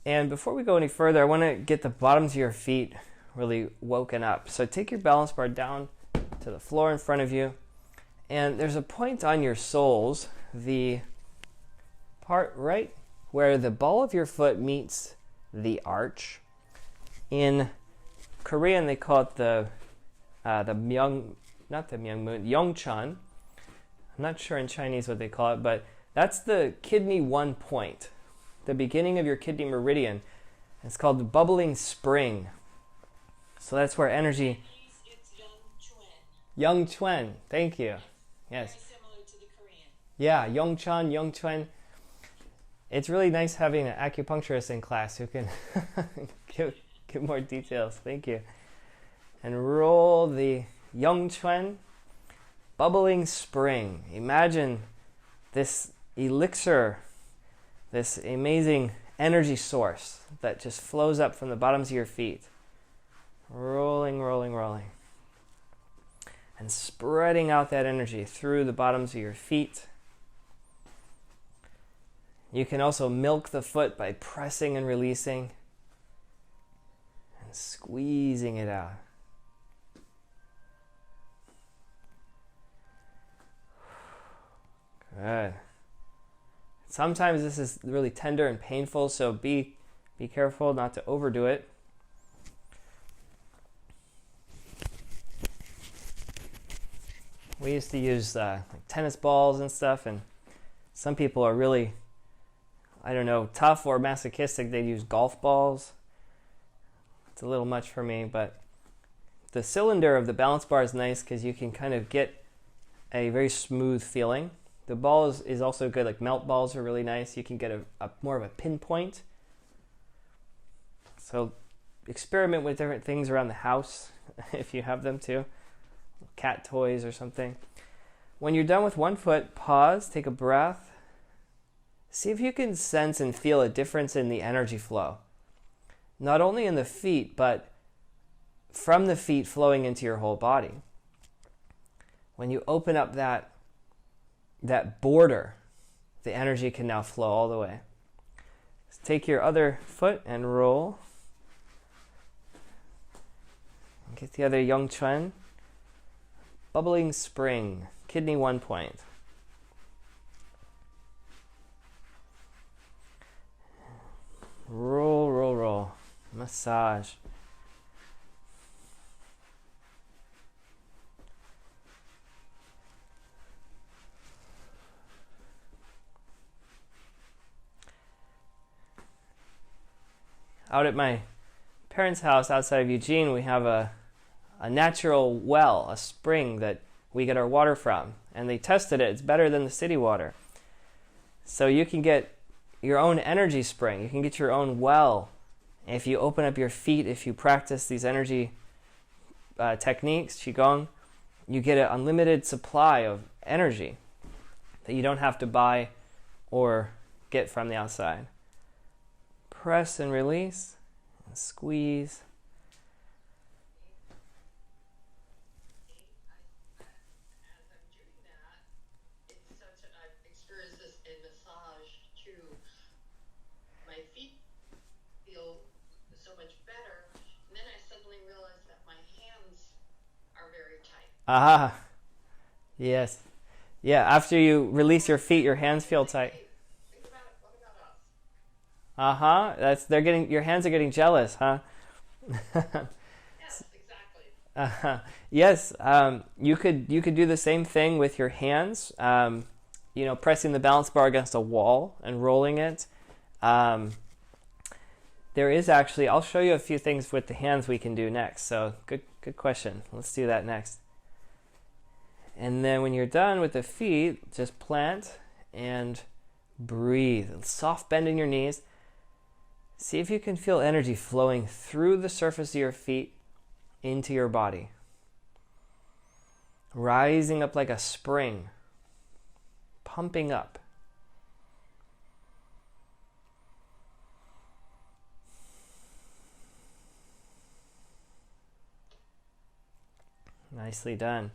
And before we go any further, I want to get the bottoms of your feet really woken up. So take your balance bar down to the floor in front of you. And there's a point on your soles, the part right where the ball of your foot meets the arch. In Korean, they call it the Yongchan. I'm not sure in Chinese what they call it, but that's the kidney 1 point, the beginning of your kidney meridian. It's called the bubbling spring. So that's where energy. It's Yongchuan, thank you. Yes. very similar to the Korean. Yeah, Yongchan, Yongchuan. It's really nice having an acupuncturist in class who can give more details. Thank you. And roll the Yongchuan, bubbling spring. Imagine this elixir, this amazing energy source that just flows up from the bottoms of your feet. Rolling, rolling, rolling. And spreading out that energy through the bottoms of your feet. You can also milk the foot by pressing and releasing and squeezing it out. Good. Sometimes this is really tender and painful, so be careful not to overdo it. We used to use like tennis balls and stuff, and some people are really, I don't know, tough or masochistic. They'd use golf balls. It's a little much for me, but the cylinder of the balance bar is nice because you can kind of get a very smooth feeling. The ball is also good, like melt balls are really nice. You can get a more of a pinpoint. So experiment with different things around the house if you have them too. Cat toys or something. When you're done with one foot, pause, take a breath. See if you can sense and feel a difference in the energy flow. Not only in the feet, but from the feet flowing into your whole body. When you open up that border, the energy can now flow all the way. So take your other foot and roll. Get the other Yongchuan. Bubbling spring, kidney 1 point. Roll, roll, roll. Massage. Out at my parents' house outside of Eugene, we have a natural well, a spring that we get our water from. And they tested it. It's better than the city water. So you can get your own energy spring. You can get your own well. If you open up your feet, if you practice these energy techniques, Qigong, you get an unlimited supply of energy that you don't have to buy or get from the outside. Press and release and squeeze. Ah, yes. Yeah, after you release your feet, your hands feel tight. Your hands are getting jealous, huh? Yes, exactly. Yes, you could do the same thing with your hands. Pressing the balance bar against a wall and rolling it. There is actually, I'll show you a few things with the hands we can do next. So good question. Let's do that next. And then when you're done with the feet, just plant and breathe. Soft bend in your knees. See if you can feel energy flowing through the surface of your feet into your body. Rising up like a spring. Pumping up. Nicely done.